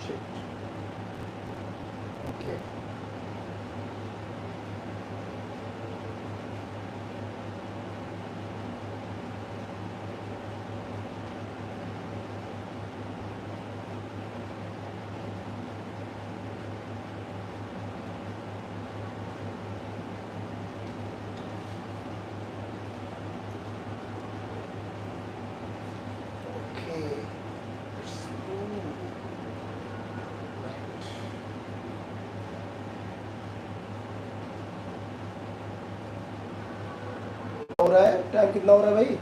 Shit. Okay okay हो रहा है, टाइम कितना हो रहा है भाई?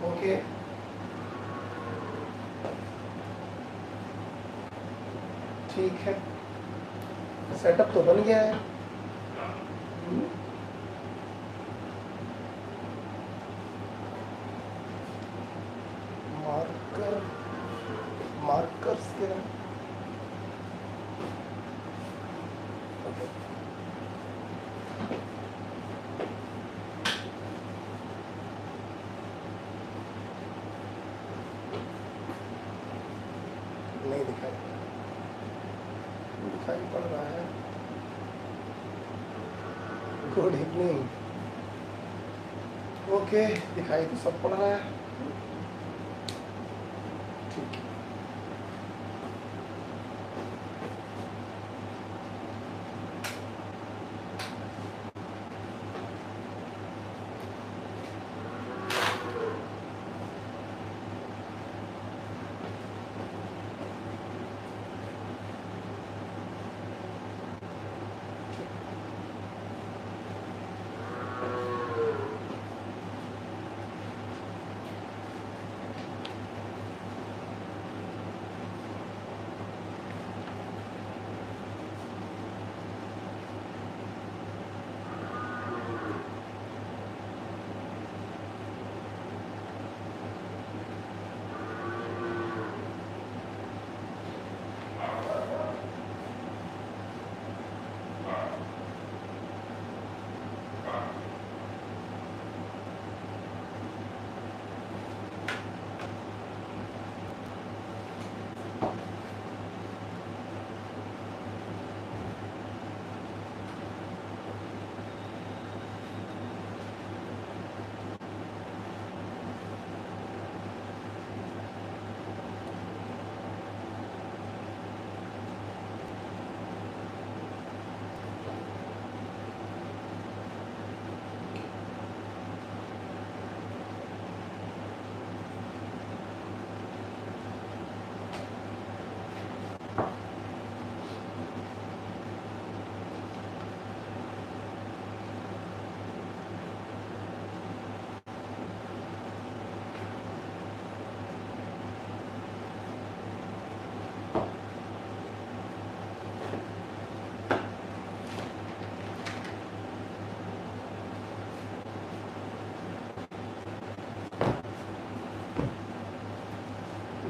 ओके ठीक है, सेटअप तो बन गया है। मार्कर, मार्कर्स के नहीं दिखाई दिखाई पड़ रहा है। Good evening. ओके दिखाई तो सब पड़ रहा है। ठीक है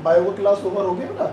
बायो का क्लास ओवर हो गया ना?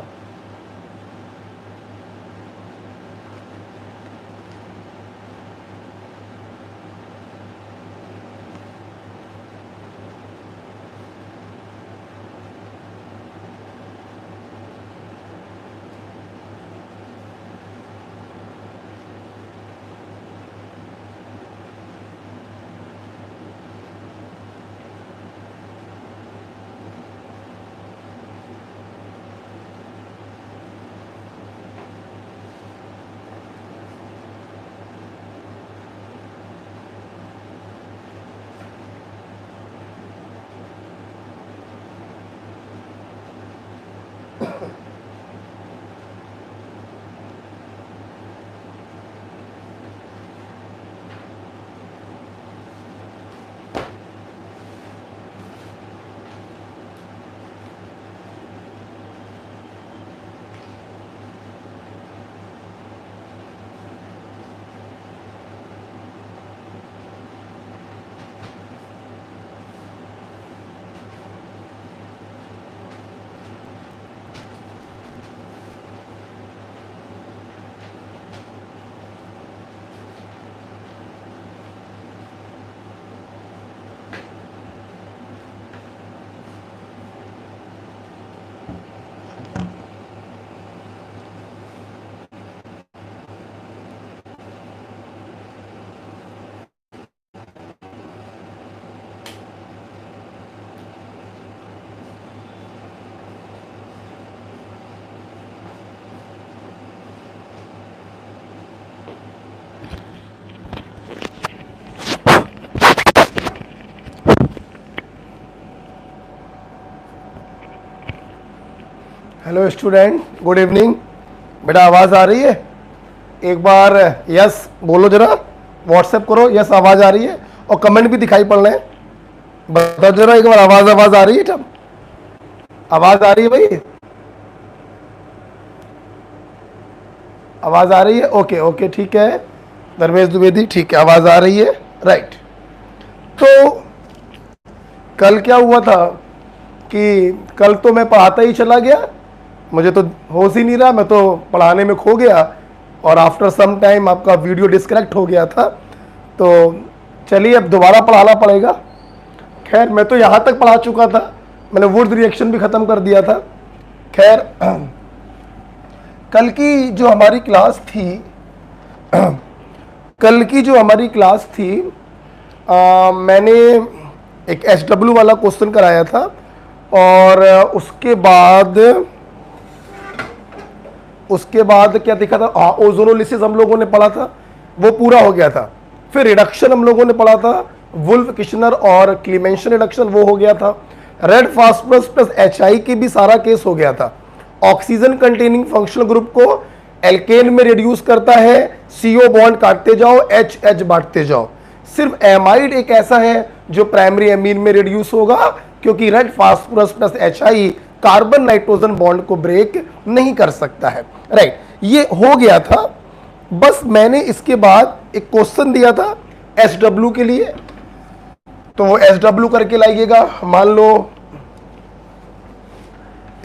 Hello student, good evening. बेटा आवाज़ आ रही है? एक बार यस बोलो जरा, व्हाट्सएप करो यस आवाज़ आ रही है, और कमेंट भी दिखाई पड़ रहे हैं। बताओ जरा एक बार, आवाज़ आ रही है? जब आवाज़ आ रही है भाई, आवाज़ आ रही है? ओके ओके ठीक है। धर्मेश द्विवेदी, ठीक है, आवाज़ आ रही है, राइट। तो कल क्या हुआ था कि कल तो मैं पढ़ाता ही चला गया, मुझे तो होश ही नहीं रहा, मैं तो पढ़ाने में खो गया, और आफ्टर सम टाइम आपका वीडियो डिस्कनेक्ट हो गया था। तो चलिए अब दोबारा पढ़ाना पड़ेगा। खैर मैं तो यहाँ तक पढ़ा चुका था, मैंने वुड्स रिएक्शन भी ख़त्म कर दिया था। खैर कल की जो हमारी क्लास थी कल की जो हमारी क्लास थी, मैंने एक SW वाला क्वेश्चन कराया था, और उसके बाद क्या देखा था, हाँ ओजोनोलिसिस हम लोगों ने पढ़ा था, वो पूरा हो गया था। फिर रिडक्शन हम लोगों ने पढ़ा था, वुल्फ किशनर और क्लीमेंशन रिडक्शन, वो हो गया था। रेड फास्फोरस प्लस HI की भी सारा केस हो गया था। ऑक्सीजन कंटेनिंग फंक्शनल ग्रुप को एल्केन में रिड्यूस करता है, CO बॉन्ड काटते जाओ, H बांटते जाओ। सिर्फ एमाइड एक ऐसा है जो प्राइमरी एमीन में रिड्यूस होगा, क्योंकि red phosphorus plus HI carbon nitrogen bond को ब्रेक नहीं कर सकता है, राइट। ये हो गया था। बस मैंने इसके बाद एक क्वेश्चन दिया था SW के लिए, तो वो SW करके लाइएगा। मान लो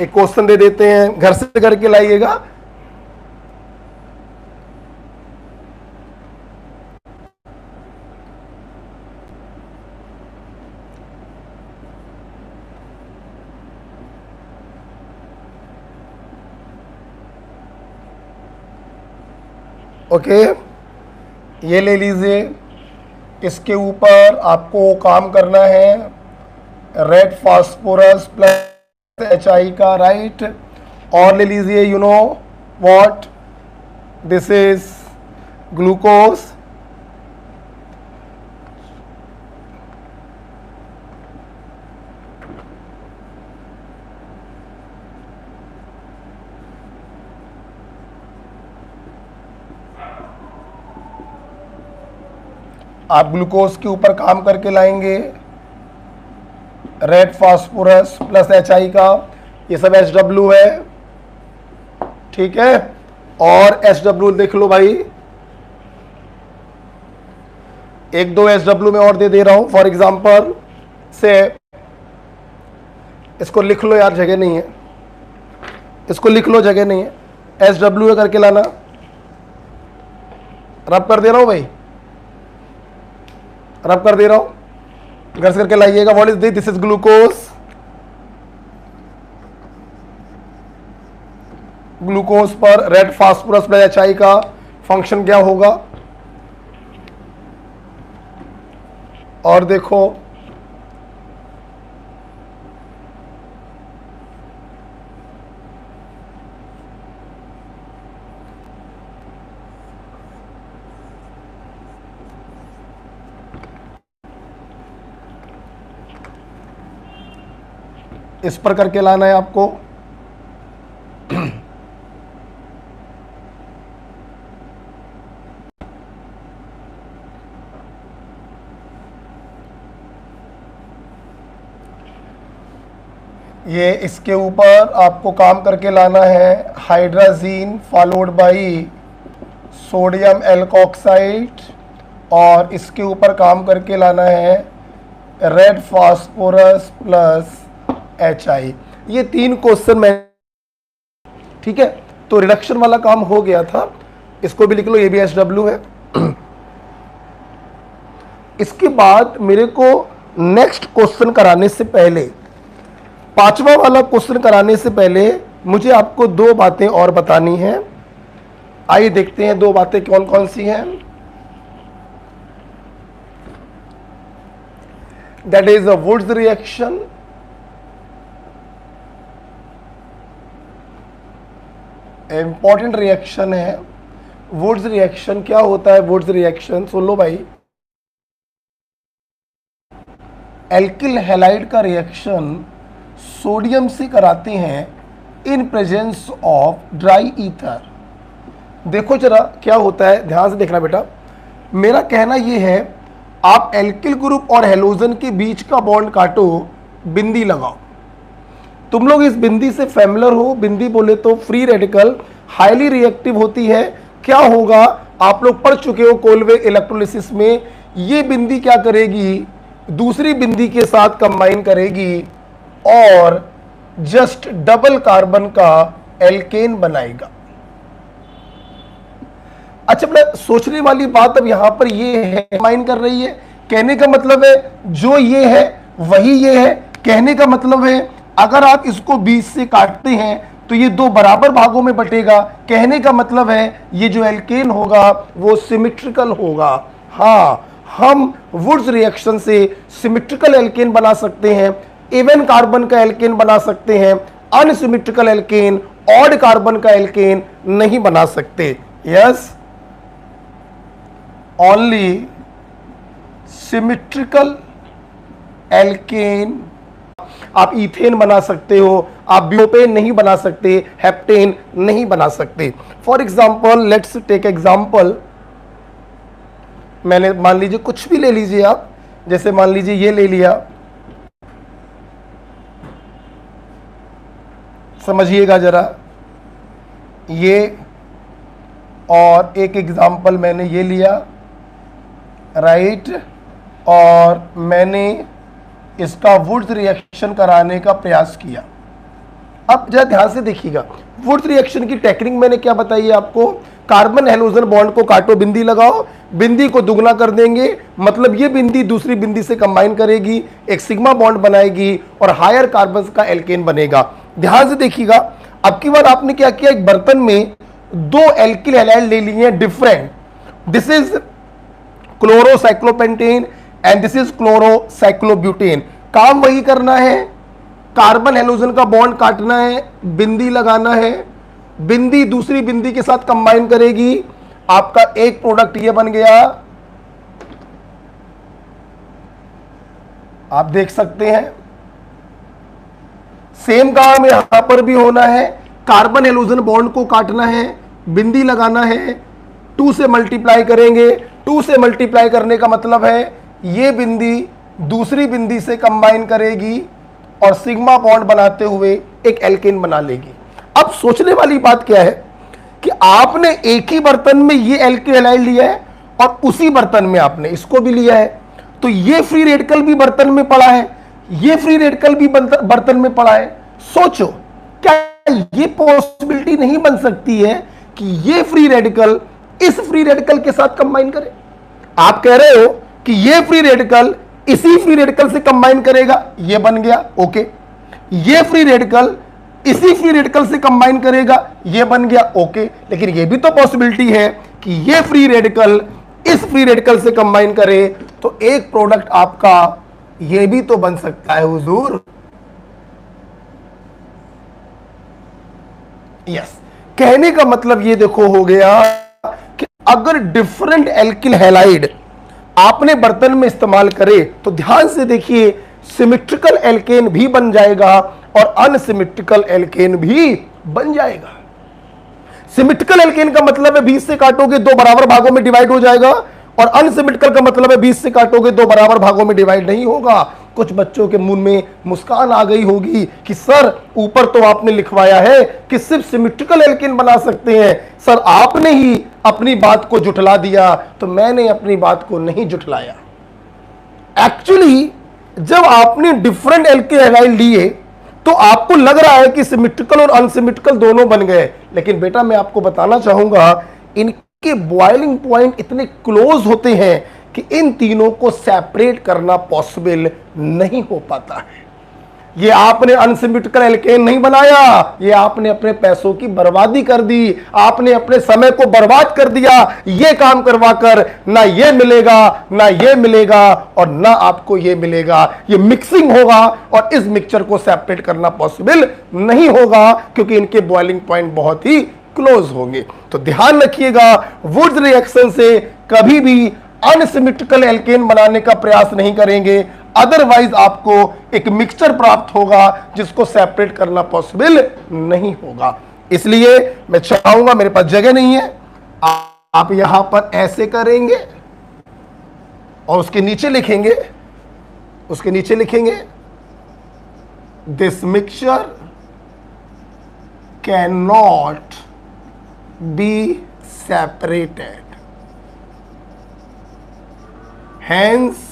एक क्वेश्चन दे देते हैं, घर से करके लाइएगा। ओके, ये ले लीजिए। इसके ऊपर आपको काम करना है रेड फास्फोरस प्लस HI का, राइट। और ले लीजिए, you know what, this is glucose. आप ग्लूकोज के ऊपर काम करके लाएंगे रेड फास्फोरस प्लस HI का, ये सब SW है, ठीक है। और SW देख लो भाई, एक दो SW में और दे रहा हूं। फॉर एग्जांपल से इसको लिख लो यार, जगह नहीं है, इसको लिख लो, जगह नहीं है। SW करके लाना, रब कर दे रहा हूं भाई, रब कर दे रहा हूं, घर से करके लाइएगा। What is this is glucose. Glucose पर रेड फास्फोरस प्लस HI का फंक्शन क्या होगा, और देखो इस पर करके लाना है आपको। ये इसके ऊपर आपको काम करके लाना है hydrazine followed by sodium alkoxide, और इसके ऊपर काम करके लाना है रेड फास्फोरस प्लस HI। ये 3 क्वेश्चन में, ठीक है। तो रिडक्शन वाला काम हो गया था, इसको भी लिख लो, ये भी SW है। इसके बाद मेरे को नेक्स्ट क्वेश्चन कराने से पहले, 5वां वाला क्वेश्चन कराने से पहले मुझे आपको 2 बातें और बतानी है। आइए देखते हैं 2 बातें कौन कौन सी हैं। That is a Wurtz reaction, important reaction है। वुड्स रिएक्शन क्या होता है? वुड्स रिएक्शन सुन लो भाई, एल्किल हैलाइड का रिएक्शन सोडियम से कराते हैं in presence of dry ether. देखो जरा क्या होता है, ध्यान से देखना बेटा। मेरा कहना यह है, आप एल्किल ग्रुप और हेलोजन के बीच का बॉन्ड काटो, बिंदी लगाओ। तुम लोग इस बिंदी से फैमिलियर हो। बिंदी बोले तो फ्री रेडिकल, हाईली रिएक्टिव होती है। क्या होगा, आप लोग पढ़ चुके हो कोलवे इलेक्ट्रोलिसिस में। ये बिंदी क्या करेगी, दूसरी बिंदी के साथ कंबाइन करेगी और जस्ट डबल कार्बन का एल्केन बनाएगा। अच्छा बेटा, सोचने वाली बात अब यहां पर ये है, कंबाइन कर रही है। कहने का मतलब है जो ये है वही ये है। कहने का मतलब है अगर आप इसको बीच से काटते हैं तो ये दो बराबर भागों में बटेगा। कहने का मतलब है ये जो एल्केन होगा वो सिमेट्रिकल होगा। हाँ, हम वुड्स रिएक्शन से सिमेट्रिकल एल्केन बना सकते हैं, इवन कार्बन का एल्केन बना सकते हैं। अनसिमेट्रिकल एल्केन, ऑड कार्बन का एल्केन नहीं बना सकते। Yes, only symmetrical alkene. आप इथेन बना सकते हो, आप ब्यूटेन नहीं बना सकते, हेप्टेन नहीं बना सकते। For example, let's take example. मैंने मान लीजिए कुछ भी ले लीजिए आप, जैसे मान लीजिए ये ले लिया, समझिएगा जरा ये, और एक एग्जाम्पल मैंने ये लिया, राइट, और मैंने इसका वुड्स रिएक्शन कराने का प्रयास किया। अब जरा ध्यान से देखिएगा, वुड्स रिएक्शन की टेक्निक मैंने क्या बताई है आपको। कार्बन हेलोजन बॉन्ड को काटो, बिंदी लगाओ, बिंदी को दुगना कर देंगे, मतलब ये बिंदी दूसरी बिंदी से कंबाइन करेगी, एक सिग्मा बॉन्ड बनाएगी और हायर कार्बन का एल्केन बनेगा। ध्यान से देखिएगा, अब की बार आपने क्या किया, एक बर्तन में दो एल्किल हैलाइड ले लिए हैं different. This is chlorocyclopentane and this is chlorocyclobutane. काम वही करना है, कार्बन हेलोजन का बॉन्ड काटना है, बिंदी लगाना है, बिंदी दूसरी बिंदी के साथ कंबाइन करेगी, आपका एक प्रोडक्ट ये बन गया। आप देख सकते हैं सेम काम यहां पर भी होना है। कार्बन हेलोजन बॉन्ड को काटना है, बिंदी लगाना है, 2 से मल्टीप्लाई करेंगे। 2 से मल्टीप्लाई करने का मतलब है ये बिंदी दूसरी बिंदी से कंबाइन करेगी और सिग्मा बॉन्ड बनाते हुए एक एल्केन बना लेगी। अब सोचने वाली बात क्या है कि आपने एक ही बर्तन में ये एल्किल हैलाइड लिया है और उसी बर्तन में आपने इसको भी लिया है, तो ये फ्री रेडिकल भी बर्तन में पड़ा है, ये फ्री रेडिकल भी बर्तन में पड़ा है। सोचो, क्या ये पॉसिबिलिटी नहीं बन सकती है कि ये फ्री रेडिकल इस फ्री रेडिकल के साथ कंबाइन करे? आप कह रहे हो कि ये फ्री रेडिकल इसी फ्री रेडिकल से कंबाइन करेगा, ये बन गया, ओके। ये फ्री रेडिकल इसी फ्री रेडिकल से कंबाइन करेगा, ये बन गया, ओके। लेकिन ये भी तो पॉसिबिलिटी है कि ये फ्री रेडिकल इस फ्री रेडिकल से कंबाइन करे, तो एक प्रोडक्ट आपका ये भी तो बन सकता है हुजूर। यस, कहने का मतलब ये देखो हो गया कि अगर डिफरेंट एल्किल हैलाइड आपने बर्तन में इस्तेमाल करे तो ध्यान से देखिए, सिमेट्रिकल एल्केन भी बन जाएगा और अनसिमेट्रिकल एल्केन भी बन जाएगा। सिमेट्रिकल एल्केन का मतलब है 20 से काटोगे 2 बराबर भागों में डिवाइड हो जाएगा, और अनसिमेट्रिकल का मतलब है 20 से काटोगे 2 बराबर भागों में डिवाइड नहीं होगा। कुछ बच्चों के मुंह में मुस्कान आ गई होगी कि सर ऊपर तो आपने लिखवाया है कि सिर्फ सिमेट्रिकल एल्केन बना सकते हैं, सर आपने ही अपनी बात को जुटला दिया। तो मैंने अपनी बात को नहीं जुटलाया। एक्चुअली जब आपने डिफरेंट एल्किल हैलाइड लिए तो आपको लग रहा है कि सिमेट्रिकल और अनसिमेट्रिकल दोनों बन गए, लेकिन बेटा मैं आपको बताना चाहूंगा इनके बॉइलिंग पॉइंट इतने क्लोज होते हैं कि इन तीनों को सेपरेट करना पॉसिबल नहीं हो पाता है। ये आपने अनसिमेट्रिकल एल्केन नहीं बनाया, ये आपने अपने पैसों की बर्बादी कर दी, आपने अपने समय को बर्बाद कर दिया। ये काम करवा कर ना ये मिलेगा ना ये मिलेगा और ना आपको ये मिलेगा। ये मिक्सिंग होगा और इस मिक्सचर को सेपरेट करना पॉसिबल नहीं होगा क्योंकि इनके बॉइलिंग पॉइंट बहुत ही क्लोज होंगे। तो ध्यान रखिएगा, वुड्स रिएक्शन से कभी भी अनसिमेट्रिकल एल्केन बनाने का प्रयास नहीं करेंगे, अदरवाइज आपको एक मिक्सचर प्राप्त होगा जिसको सेपरेट करना पॉसिबल नहीं होगा। इसलिए मैं चाहूंगा, मेरे पास जगह नहीं है, आप यहां पर ऐसे करेंगे और उसके नीचे लिखेंगे this mixture can not be separated, hence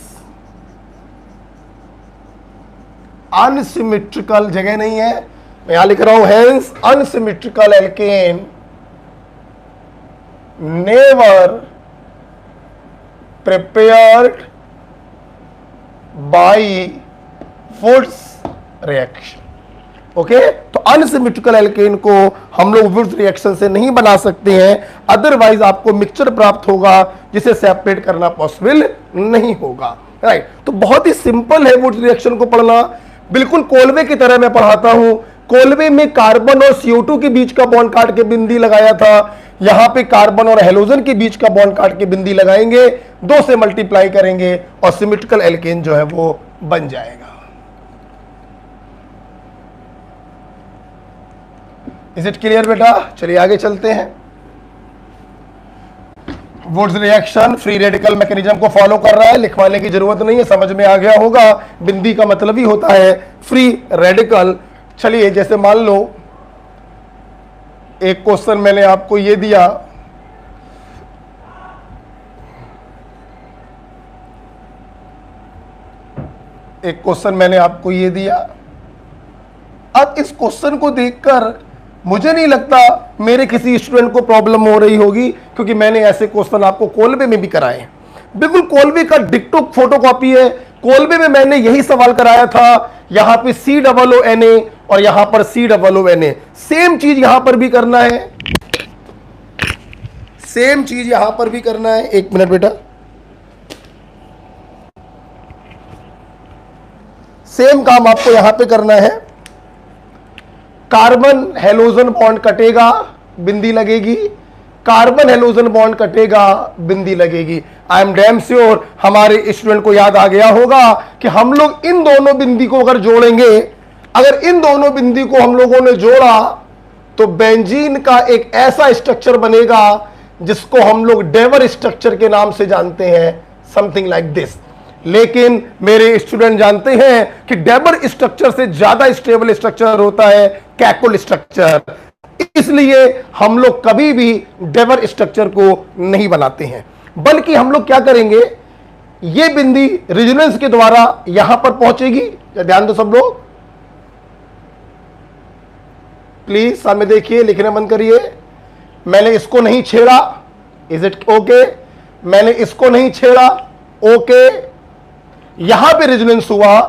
unsymmetrical, जगह नहीं है, मैं यहां लिख रहा हूं hence unsymmetrical alkene never prepared by Wurtz reaction. Okay, तो अनसिमेट्रिकल एल्केन को हम लोग वुड्स रिएक्शन से नहीं बना सकते हैं, अदरवाइज आपको मिक्सचर प्राप्त होगा जिसे सेपरेट करना पॉसिबल नहीं होगा। राइट, तो बहुत ही सिंपल है वुड्स रिएक्शन को पढ़ना, बिल्कुल कोलवे की तरह मैं पढ़ाता हूं। कोलवे में कार्बन और CO2 के बीच का बॉन्ड काट के बिंदी लगाया था, यहां पे कार्बन और हेलोजन के बीच का बॉन्ड काट के बिंदी लगाएंगे, 2 से मल्टीप्लाई करेंगे और सिमेट्रिकल एल्केन जो है वो बन जाएगा। इज इट क्लियर बेटा? चलिए आगे चलते हैं। Wurtz reaction free radical mechanism को फॉलो कर रहा है, लिखवाने की जरूरत नहीं है, समझ में आ गया होगा। बिंदी का मतलब ही होता है फ्री रेडिकल। चलिए, जैसे मान लो एक क्वेश्चन मैंने आपको ये दिया, अब इस क्वेश्चन को देखकर मुझे नहीं लगता मेरे किसी स्टूडेंट को प्रॉब्लम हो रही होगी, क्योंकि मैंने ऐसे क्वेश्चन आपको कोलवे में भी कराए हैं। बिल्कुल कोलवे का डिक्टो फोटोकॉपी है। कोलवे में मैंने यही सवाल कराया था, यहां पे COONA और यहां पर COONA, सेम चीज यहां पर भी करना है, सेम चीज यहां पर भी करना है। एक मिनट बेटा, सेम काम आपको यहां पे करना है। कार्बन हेलोजन बॉन्ड कटेगा, बिंदी लगेगी, कार्बन हेलोजन बॉन्ड कटेगा, बिंदी लगेगी। आई एम डैम श्योर हमारे स्टूडेंट को याद आ गया होगा कि हम लोग इन दोनों बिंदी को अगर जोड़ेंगे, अगर इन दोनों बिंदी को हम लोगों ने जोड़ा तो बेंजीन का एक ऐसा स्ट्रक्चर बनेगा जिसको हम लोग डेवर स्ट्रक्चर के नाम से जानते हैं, समथिंग लाइक दिस। लेकिन मेरे स्टूडेंट जानते हैं कि डेबर स्ट्रक्चर से ज्यादा स्टेबल स्ट्रक्चर होता है कैकुल स्ट्रक्चर, इसलिए हम लोग कभी भी डेबर स्ट्रक्चर को नहीं बनाते हैं, बल्कि हम लोग क्या करेंगे, ये बिंदी रेजोनेंस के द्वारा यहां पर पहुंचेगी। ध्यान दो सब लोग, प्लीज सामने देखिए, लिखने बंद करिए। मैंने इसको नहीं छेड़ा, इज इट ओके? मैंने इसको नहीं छेड़ा, ओके। यहां पे रेजोनेंस हुआ,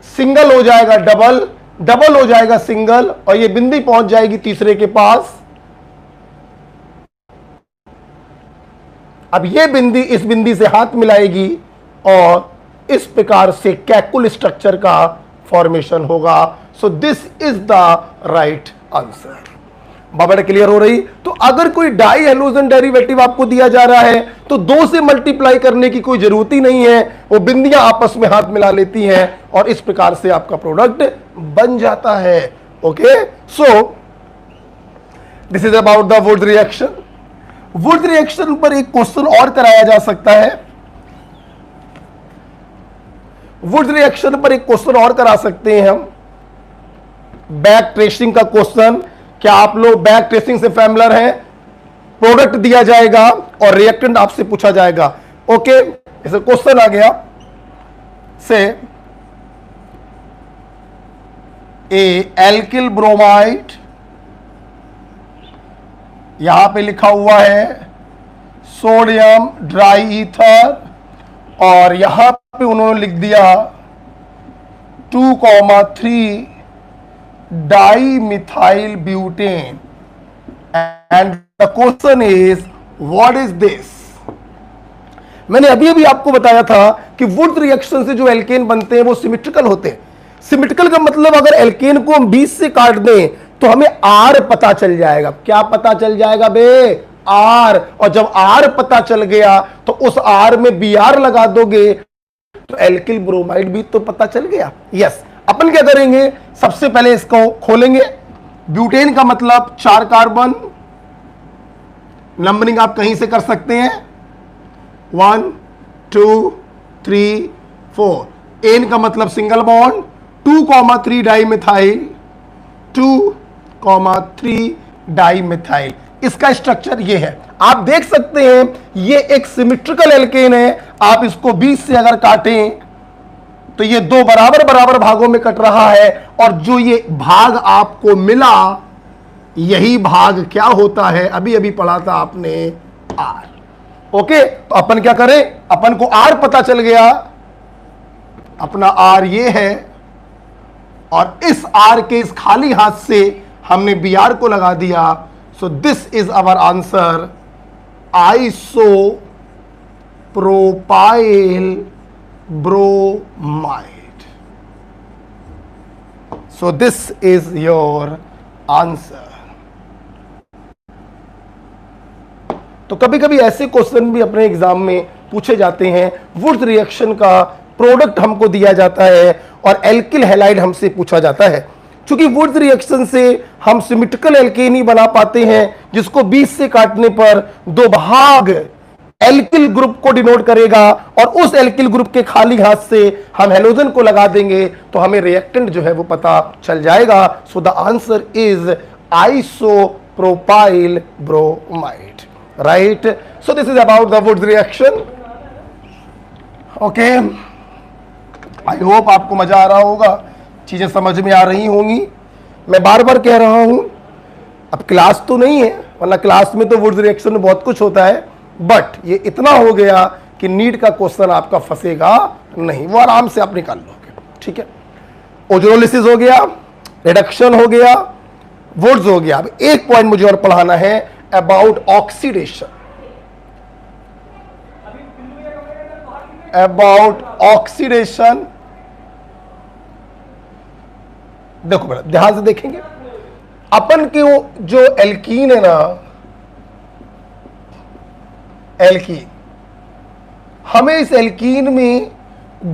सिंगल हो जाएगा डबल, डबल हो जाएगा सिंगल, और ये बिंदी पहुंच जाएगी तीसरे के पास। अब ये बिंदी इस बिंदी से हाथ मिलाएगी और इस प्रकार से कैकुल स्ट्रक्चर का फॉर्मेशन होगा। सो this is the right answer. Baba clear हो रही? तो अगर कोई डाई हेलोजन डेरिवेटिव आपको दिया जा रहा है तो 2 से मल्टीप्लाई करने की कोई जरूरत ही नहीं है, वो बिंदियां आपस में हाथ मिला लेती हैं और इस प्रकार से आपका प्रोडक्ट बन जाता है। Okay, so this is about the wood reaction. Would reaction पर एक क्वेश्चन और कराया जा सकता है, वुड रिएक्शन पर एक क्वेश्चन और करा सकते हैं हम, बैक ट्रेसिंग का क्वेश्चन। क्या आप लोग बैक ट्रेसिंग से फैमिलियर हैं? प्रोडक्ट दिया जाएगा और रिएक्टेंट आपसे पूछा जाएगा। ओके, ऐसे क्वेश्चन आ गया से ए एल्किल ब्रोमाइड, यहां पे लिखा हुआ है सोडियम ड्राई ईथर, और यहां पे उन्होंने लिख दिया 2,3 di methyl butane, and the question is what is this. मैंने अभी अभी आपको बताया था कि वुड रिएक्शन से जो एल्केन बनते हैं वो सिमेट्रिकल होते हैं। सिमेट्रिकल का मतलब अगर एल्केन को हम 20 से काट दें तो हमें आर पता चल जाएगा। क्या पता चल जाएगा बे? आर। और जब आर पता चल गया तो उस आर में बी आर लगा दोगे तो एल्किल ब्रोमाइड भी तो पता चल गया। यस, अपन क्या करेंगे, सबसे पहले इसको खोलेंगे। ब्यूटेन का मतलब 4 कार्बन, नंबरिंग आप कहीं से कर सकते हैं, 1 2 3 4। एन का मतलब single bond, 2,3 di methyl, 2,3 di methyl. इसका स्ट्रक्चर ये है, आप देख सकते हैं ये एक सिमेट्रिकल एल्केन है। आप इसको 20 से अगर काटें तो ये 2 बराबर बराबर भागों में कट रहा है, और जो ये भाग आपको मिला यही भाग क्या होता है, अभी अभी पढ़ा था आपने, आर। ओके, तो अपन क्या करें, अपन को आर पता चल गया, अपना आर ये है, और इस आर के इस खाली हाथ से हमने बी आर को लगा दिया। So this is our answer, isopropyl bromide. So this is your answer. तो कभी कभी ऐसे क्वेश्चन भी अपने एग्जाम में पूछे जाते हैं। वुड्स रिएक्शन का प्रोडक्ट हमको दिया जाता है और एल्किल हैलाइड हमसे पूछा जाता है। क्योंकि वुड्स रिएक्शन से हम सिमेट्रिकल एल्केन ही बना पाते हैं, जिसको 20 से काटने पर 2 भाग एल्किल ग्रुप को डिनोट करेगा, और उस एल्किल ग्रुप के खाली हाथ से हम हेलोजन को लगा देंगे तो हमें रिएक्टेंट जो है वो पता चल जाएगा। So the answer is isopropyl bromide, right. So this is about the woods reaction. Okay, I hope आपको मजा आ रहा होगा, चीजें समझ में आ रही होंगी। मैं बार बार कह रहा हूं, अब क्लास तो नहीं है, वरना क्लास में तो वुड्स रिएक्शन में बहुत कुछ होता है, बट ये इतना हो गया कि नीट का क्वेश्चन आपका फंसेगा नहीं, वो आराम से आप निकाल लोगे। ठीक है, ओजोलिसिस हो गया, रिडक्शन हो गया, वुड्स हो गया। अब एक पॉइंट मुझे और पढ़ाना है अबाउट ऑक्सीडेशन, अबाउट ऑक्सीडेशन। देखो बेटा, ध्यान से देखेंगे, अपन के वो जो एल्कीन है ना, एल्कीन, हमें इस एल्कीन में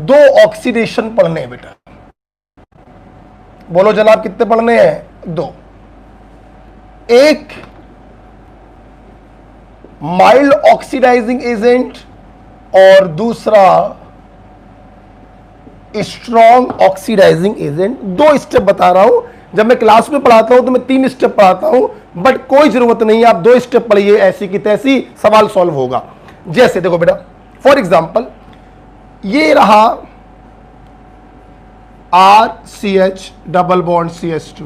2 ऑक्सीडेशन पढ़ने हैं बेटा। बोलो जनाब, कितने पढ़ने हैं? 2। एक माइल्ड ऑक्सीडाइजिंग एजेंट और दूसरा स्ट्रॉन्ग ऑक्सीडाइजिंग एजेंट। 2 स्टेप बता रहा हूं, जब मैं क्लास में पढ़ाता हूं तो मैं 3 स्टेप पढ़ाता हूं, बट कोई जरूरत नहीं है, आप 2 स्टेप पढ़िए, ऐसी की तैसी सवाल सॉल्व होगा। जैसे देखो बेटा, फॉर एग्जांपल ये रहा RCH डबल बॉन्ड CH2,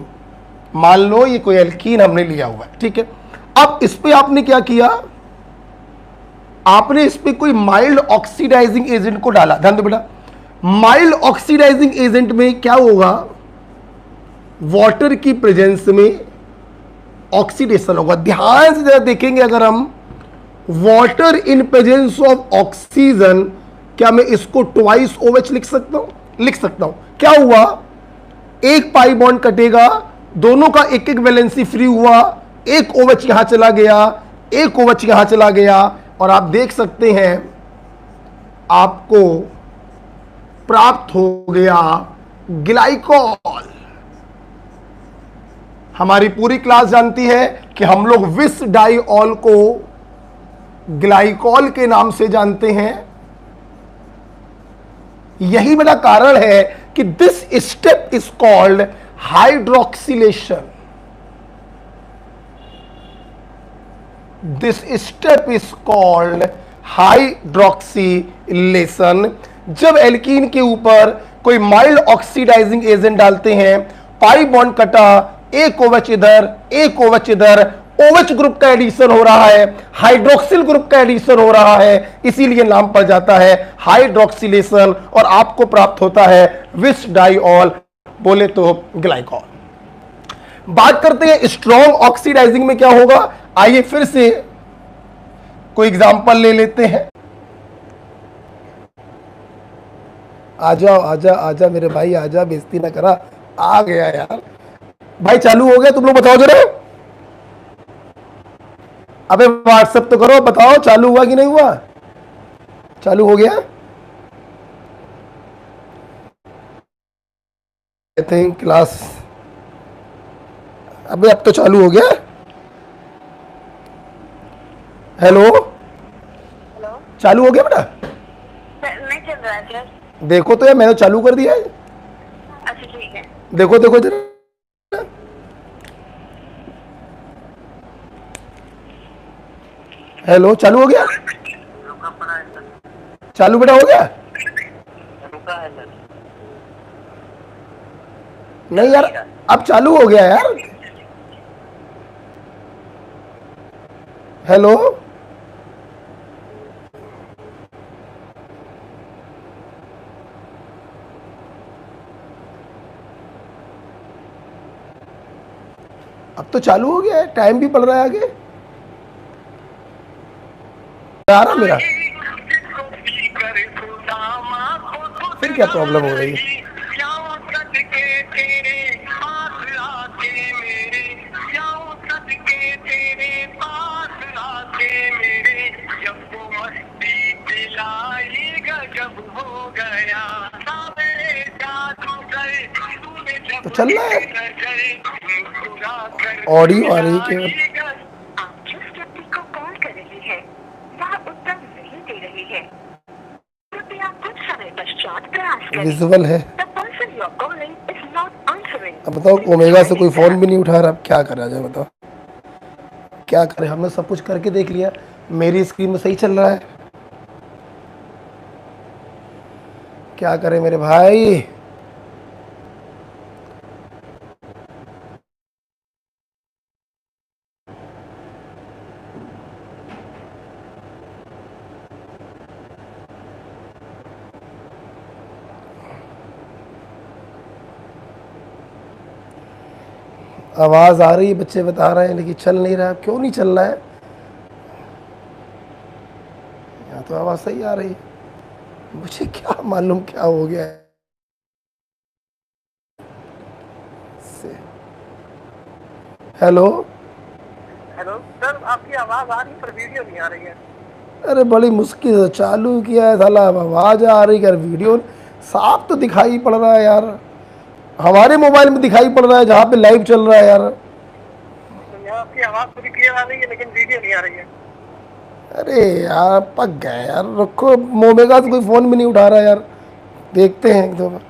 मान लो ये कोई एल्कीन हमने लिया हुआ है। ठीक है, अब इस पे आपने क्या किया, आपने इस पे कोई माइल्ड ऑक्सीडाइजिंग एजेंट को डाला। ध्यान दो बेटा, माइल्ड ऑक्सीडाइजिंग एजेंट में क्या होगा, वाटर की प्रेजेंस में ऑक्सीडेशन होगा। ध्यान से जरा देखेंगे, अगर हम water in presence of oxygen, क्या मैं इसको ट्वाइस OH लिख सकता हूं? लिख सकता हूं। क्या हुआ, एक पाई बॉन्ड कटेगा, दोनों का एक एक वैलेंसी फ्री हुआ, एक OH यहां चला गया, एक OH यहां चला गया, और आप देख सकते हैं आपको प्राप्त हो गया ग्लाइकॉल। हमारी पूरी क्लास जानती है कि हम लोग विस डाइऑल को ग्लाइकॉल के नाम से जानते हैं। यही मेरा कारण है कि this step is called hydroxylation. This step is called hydroxylation. जब एल्कीन के ऊपर कोई माइल्ड ऑक्सीडाइजिंग एजेंट डालते हैं, पाई बॉन्ड कटा, एक OH इधर, एक OH इधर, OH ग्रुप का एडिशन हो रहा है, हाइड्रोक्सिल ग्रुप का एडिशन हो रहा है, इसीलिए नाम पड़ जाता है हाइड्रोक्सिलेशन, और आपको प्राप्त होता है विस डाइऑल, बोले तो ग्लाइकॉल। बात करते हैं स्ट्रॉन्ग ऑक्सीडाइजिंग में क्या होगा। आइए फिर से कोई एग्जांपल ले लेते हैं। आजा आजा आजा मेरे भाई, आजा, बेइज्जती ना करा। आ गया यार भाई, चालू हो गया, तुम लोग बताओ जरा। अबे व्हाट्सएप तो करो, बताओ चालू हुआ कि नहीं हुआ। चालू हो गया, आई थिंक क्लास, अबे अब तो चालू हो गया। हेलो, हेलो, चालू हो गया बेटा? नहीं चल रहा है सर। देखो तो यार, मैंने चालू कर दिया है। अच्छा ठीक है। देखो देखो जरा। हेलो, चालू हो गया? रुका पड़ा है सर। चालू बेटा हो गया? रुका है सर। नहीं यार, अब चालू हो गया यार। हेलो, अब तो चालू हो गया है, टाइम भी पड़ रहा है आगे। आ रहा मेरा? फिर क्या प्रॉब्लम हो रही है? तो चल रहा है, ऑडियो आ रही है केवल। आप जिस व्यक्ति को कॉल कर रही है वह उत्तर नहीं दे रही है। कृपया कुछ समय पश्चात प्रयास करें। विजुअल है। The person you are calling is not answering. अब बताओ, ओमेगा से कोई फोन भी नहीं उठा रहा, अब क्या करा जाए बताओ, क्या करें? हमने सब कुछ करके देख लिया, मेरी स्क्रीन में सही चल रहा है, क्या करें मेरे भाई? आवाज़ आ रही है, बच्चे बता रहे हैं, लेकिन चल नहीं रहा है। क्यों नहीं चल रहा है? यहाँ तो आवाज़ सही आ रही है, मुझे क्या मालूम क्या हो गया है से। हेलो, हेलो सर, आपकी आवाज आ रही है पर वीडियो नहीं आ रही है। अरे बड़ी मुश्किल से चालू किया है साला, अब आवाज़ आ रही है यार, वीडियो साफ तो दिखाई पड़ रहा है यार, हमारे मोबाइल में दिखाई पड़ रहा है जहाँ पे लाइव चल रहा है यार। तो यहाँ आपकी आवाज पूरी क्लियर आ रही है लेकिन वीडियो नहीं आ रही है। अरे यार पक गए यार, रखो, मोमेगा से कोई फ़ोन भी नहीं उठा रहा यार, देखते हैं एक दो बार।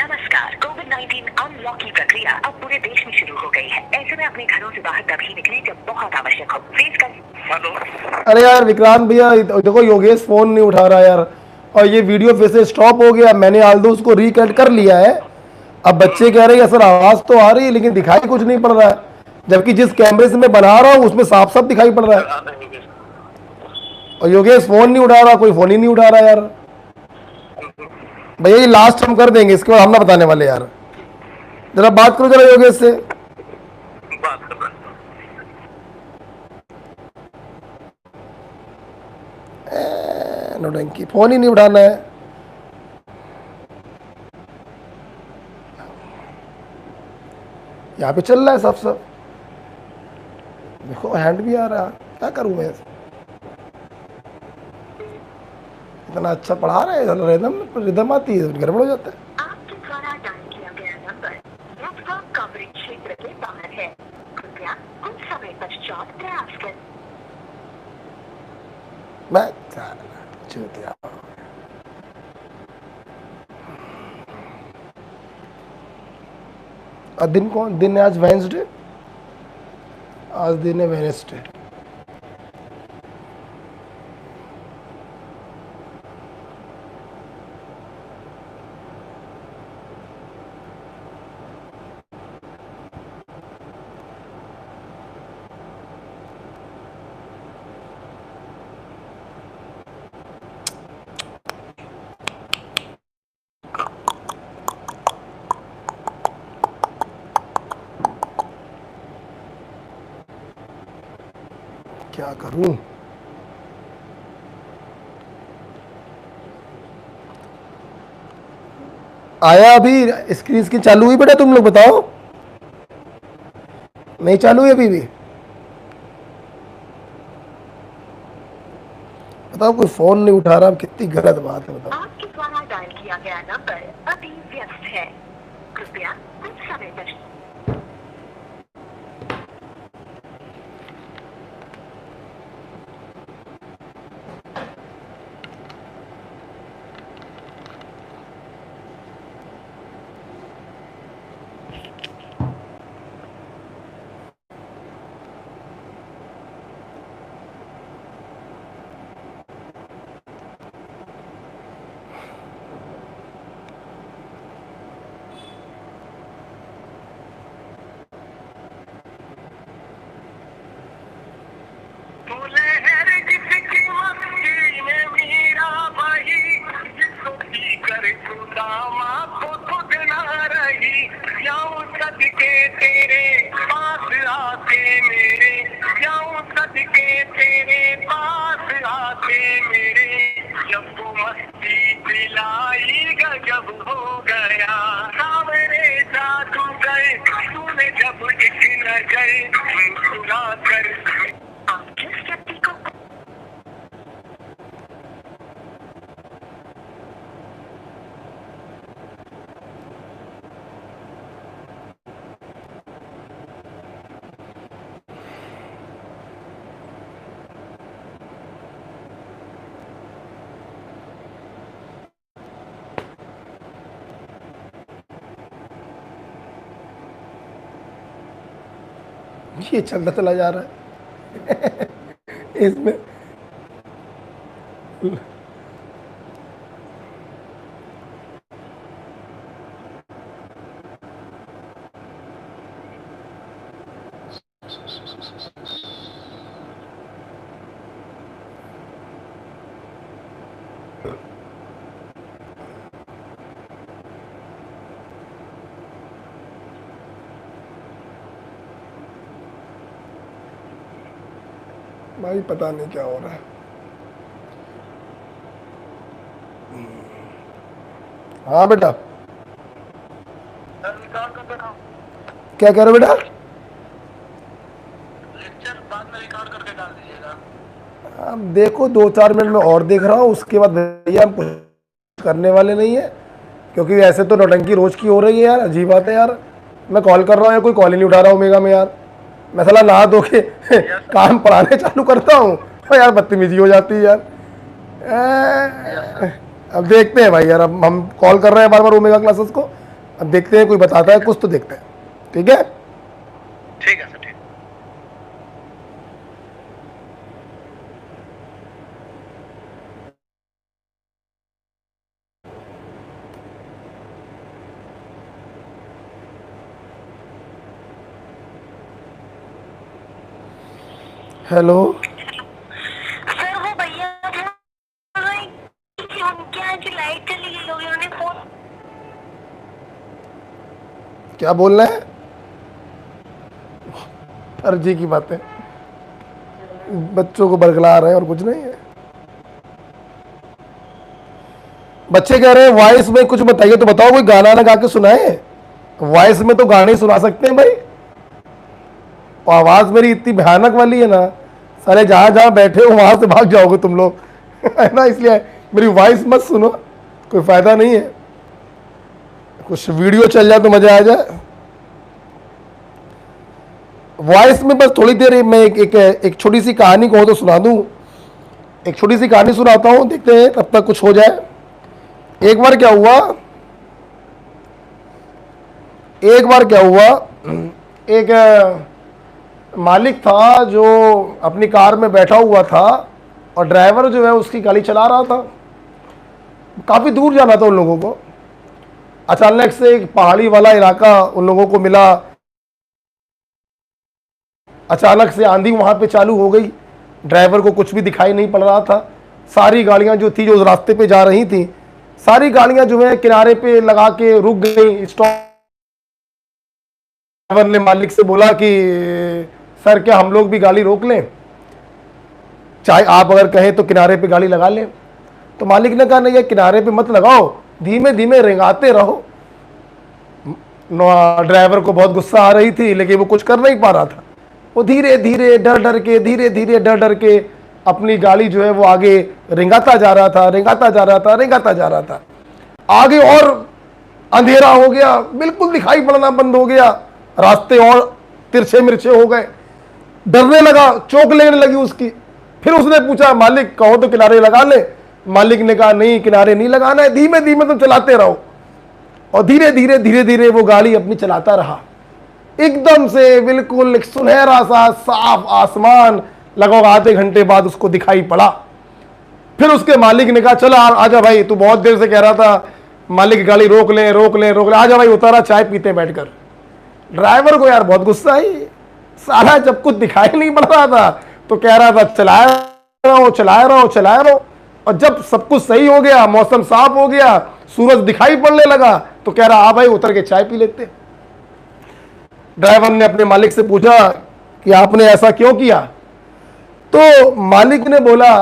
नमस्कार। कोविड-19 अनलॉक की प्रक्रिया अब पूरे देश में शुरू हो गई है। ऐसे में अपने घरों से बाहर तभी निकलें जब बहुत आवश्यक हो। फेस कर। हेलो। अरे यार विक्रांत भैया, देखो योगेश फ़ोन नहीं उठा रहा यार, और ये वीडियो फिर से स्टॉप हो गया। मैंने आल्दो उसको रिकनेक्ट कर लिया है। अब बच्चे कह रहे हैं सर आवाज़ तो आ रही है लेकिन दिखाई कुछ नहीं पड़ रहा है, जबकि जिस कैमरे से मैं बना रहा हूँ उसमें साफ साफ दिखाई पड़ रहा है। और योगेश फ़ोन नहीं उठा रहा, कोई फ़ोन ही नहीं उठा रहा यार। भैया ये लास्ट हम कर देंगे, इसके बाद हम ना बताने वाले यार। जरा बात करो जरा योगेश से। बात कर रहा नौटंकी, फ़ोन ही नहीं उठाना है। यहाँ पे चल रहा है सब सब, देखो हैंड भी आ रहा है, क्या करूँ मैं? इतना अच्छा पढ़ा रहे हैं, रिदम रिदम आती है, गड़बड़ हो जाता है। आपके द्वारा डायल किया गया नंबर नेटवर्क कवरेज क्षेत्र के बाहर है। कृपया कुछ समय पश्चात प्रयास करें। मैं चूतिया। और दिन कौन दिन है आज? वेंसडे, आज दिन है वेनेसडे। क्या करूं? आया अभी? स्क्रीन स्क्रीन चालू हुई बेटा? तुम लोग बताओ। नहीं चालू है अभी भी? बताओ, कोई फोन नहीं उठा रहा, कितनी गलत बात है बताओ। आपके द्वारा डायल किया गया नंबर अभी व्यस्त है, कृपया कुछ समय पश्चात। बोले हर किसकी मस्ती में मीरा भाई, जिसको भी करे सुदामा को खुद ना रही। जाऊं सदके तेरे पास आके मेरे, जाऊं सदके तेरे पास आके मेरे। जब वो मस्ती पिलाई गजब हो गया, सावरे जादू गए तूने जब एक नजर मुस्कुरा कर। आप जिस व्यक्ति को ये चलता चला जा रहा है इसमें। भाई पता नहीं क्या हो रहा है। हाँ बेटा, रिकॉर्ड कर देना, क्या कह रहे हो बेटा? लेक्चर बाद में रिकॉर्ड करके डाल दीजिएगा। अब देखो 2-4 मिनट में और देख रहा हूँ, उसके बाद भैया हम कुछ करने वाले नहीं है, क्योंकि ऐसे तो नौटंकी रोज की हो रही है यार। अजीब बात है यार, मैं कॉल कर रहा हूँ या कोई कॉल ही नहीं उठा रहा ओमेगा में यार। मैं साला नहा धो के काम पढ़ाने चालू करता हूँ और यार बदतमीजी हो जाती है यार। अब देखते हैं भाई यार, अब हम कॉल कर रहे हैं बार बार ओमेगा क्लासेस को, अब देखते हैं कोई बताता है कुछ तो देखते हैं, ठीक है? ठीक है सर, ठीक। हेलो, सर वो भैया जो उनके यहाँ जो लाइट चली गई होगी, उन्हें फोन क्या बोल रहे हैं? अर्जी की बातें, बच्चों को बरगला रहे हैं और कुछ नहीं है। बच्चे कह रहे हैं वॉइस में कुछ बताइए, तो बताओ कोई गाना ना गा के सुनाए। वॉइस में तो गाने सुना सकते हैं भाई, और आवाज मेरी इतनी भयानक वाली है ना, सारे जहां जहां बैठे हो वहां से भाग जाओगे तुम लोग है ना, इसलिए मेरी वॉइस मत सुनो, कोई फायदा नहीं है। कुछ वीडियो चल जाए तो मजा आ जाए। वॉइस में बस थोड़ी देर मैं एक छोटी सी कहानी को तो सुना दूं, एक छोटी सी कहानी सुनाता हूं, देखते हैं तब तक कुछ हो जाए। एक बार क्या हुआ, एक मालिक था जो अपनी कार में बैठा हुआ था और ड्राइवर जो है उसकी गाड़ी चला रहा था। काफ़ी दूर जाना था उन लोगों को। अचानक से एक पहाड़ी वाला इलाका उन लोगों को मिला, अचानक से आंधी वहां पे चालू हो गई, ड्राइवर को कुछ भी दिखाई नहीं पड़ रहा था। सारी गाड़ियां जो थी जो उस रास्ते पे जा रही थी, सारी गाड़ियां जो है किनारे पे लगा के रुक गई। ड्राइवर ने मालिक से बोला कि सर क्या हम लोग भी गाड़ी रोक लें, चाहे आप अगर कहें तो किनारे पे गाड़ी लगा लें। तो मालिक ने कहा नहीं, ये किनारे पे मत लगाओ, धीमे धीमे रेंगाते रहो। ड्राइवर को बहुत गुस्सा आ रही थी, लेकिन वो कुछ कर नहीं पा रहा था। वो धीरे धीरे डर डर के अपनी गाड़ी जो है वो आगे रिंगाता जा रहा था, रिंगाता जा रहा था, रिंगाता जा रहा था। आगे और अंधेरा हो गया, बिल्कुल दिखाई पड़ना बंद हो गया, रास्ते और तिरछे मिर्चे हो गए। डरने लगा, चौंक लेने लगी उसकी। फिर उसने पूछा, मालिक कहो तो किनारे लगा ले। मालिक ने कहा, नहीं किनारे नहीं लगाना है, धीमे धीमे तुम चलाते रहो। और धीरे धीरे धीरे धीरे वो गाड़ी अपनी चलाता रहा। एकदम से बिल्कुल एक सुनहरा सा साफ आसमान लगभग आधे घंटे बाद उसको दिखाई पड़ा। फिर उसके मालिक ने कहा, चलो आजा भाई, तू बहुत देर से कह रहा था मालिक गाड़ी रोक ले रोक ले रोक ले, आजा भाई, उतारा चाय पीते बैठकर। ड्राइवर को यार बहुत गुस्सा आई, साला जब कुछ दिखाई नहीं पड़ रहा था तो कह रहा था चलाया रहो चलाया रहो चलाया रहो, और जब सब कुछ सही हो गया, मौसम साफ हो गया, सूरज दिखाई पड़ने लगा, तो कह रहा आ भाई उतर के चाय पी लेते। ड्राइवर ने अपने मालिक से पूछा कि आपने ऐसा क्यों किया? तो मालिक ने बोला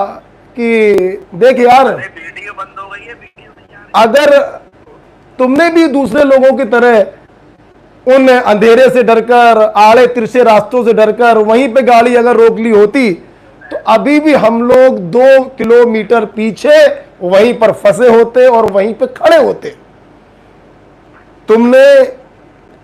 कि देख यार, वीडियो बंद हो गई है, वीडियो नहीं आ अगर तुमने भी दूसरे लोगों की तरह उन अंधेरे से डरकर, आड़े तिरछे रास्तों से डरकर वहीं पे गाड़ी अगर रोक ली होती तो अभी भी हम लोग 2 किलोमीटर पीछे वहीं पर फंसे होते और वहीं पे खड़े होते। तुमने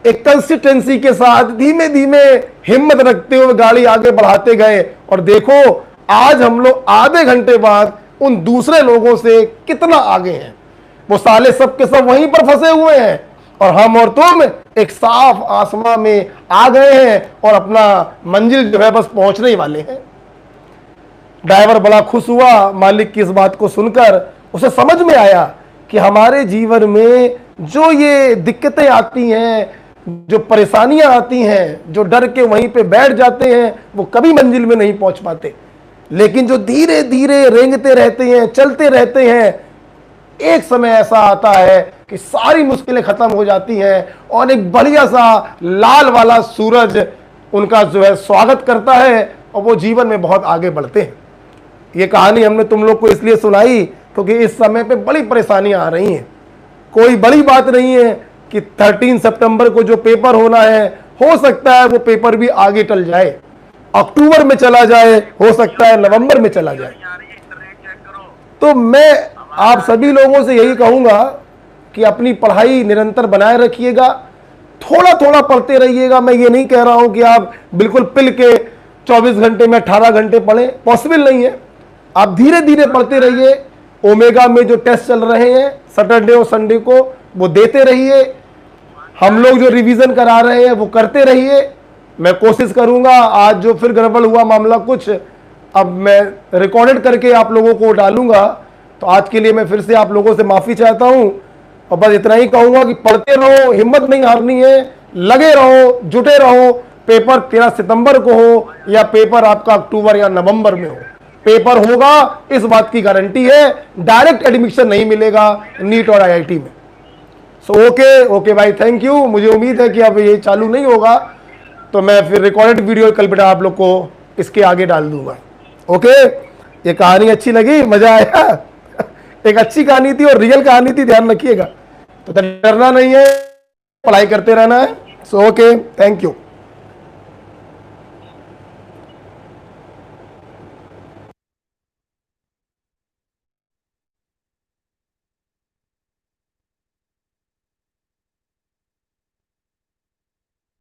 एक कंसिस्टेंसी के साथ धीमे धीमे हिम्मत रखते हुए गाड़ी आगे बढ़ाते गए, और देखो आज हम लोग आधे घंटे बाद उन दूसरे लोगों से कितना आगे हैं। वो साले सब के सब वहीं पर फंसे हुए हैं और हम और तुम एक साफ आसमां में आ गए हैं और अपना मंजिल जो है बस पहुंचने ही वाले हैं। ड्राइवर बड़ा खुश हुआ मालिक की इस बात को सुनकर। उसे समझ में आया कि हमारे जीवन में जो ये दिक्कतें आती हैं, जो परेशानियां आती हैं, जो डर के वहीं पे बैठ जाते हैं, वो कभी मंजिल में नहीं पहुंच पाते। लेकिन जो धीरे धीरे रेंगते रहते हैं, चलते रहते हैं, एक समय ऐसा आता है कि सारी मुश्किलें खत्म हो जाती हैं और एक बढ़िया सा लाल वाला सूरज उनका जो है स्वागत करता है और वो जीवन में बहुत आगे बढ़ते हैं। ये कहानी हमने तुम लोग को इसलिए सुनाई क्योंकि इस समय पे बड़ी परेशानियां आ रही हैं। कोई बड़ी बात नहीं है कि 13 सितंबर को जो पेपर होना है, हो सकता है वो पेपर भी आगे टल जाए, अक्टूबर में चला जाए, हो सकता है नवंबर में चला जाए। रही है, इंटरनेट चेक करो। तो मैं आप सभी लोगों से यही कहूंगा कि अपनी पढ़ाई निरंतर बनाए रखिएगा, थोड़ा थोड़ा पढ़ते रहिएगा। मैं ये नहीं कह रहा हूं कि आप बिल्कुल पिल के 24 घंटे में 18 घंटे पढ़ें, पॉसिबल नहीं है। आप धीरे धीरे पढ़ते रहिए। ओमेगा में जो टेस्ट चल रहे हैं सैटरडे और संडे को, वो देते रहिए। हम लोग जो रिवीजन करा रहे हैं वो करते रहिए। मैं कोशिश करूंगा, आज जो फिर गड़बड़ हुआ मामला कुछ, अब मैं रिकॉर्डेड करके आप लोगों को डालूंगा। तो आज के लिए मैं फिर से आप लोगों से माफ़ी चाहता हूं और बस इतना ही कहूंगा कि पढ़ते रहो, हिम्मत नहीं हारनी है, लगे रहो, जुटे रहो। पेपर 13 सितंबर को हो या पेपर आपका अक्टूबर या नवंबर में हो, पेपर होगा, इस बात की गारंटी है। डायरेक्ट एडमिशन नहीं मिलेगा नीट और आईआईटी में। सो ओके भाई, थैंक यू। मुझे उम्मीद है कि अब ये चालू नहीं होगा तो मैं फिर रिकॉर्डेड वीडियो कल बेटा आप लोग को इसके आगे डाल दूंगा। ओके, ये कहानी अच्छी लगी, मजा आया? एक अच्छी कहानी थी और रियल कहानी थी, ध्यान रखिएगा। तो डरना नहीं है, पढ़ाई करते रहना है। So okay, thank you.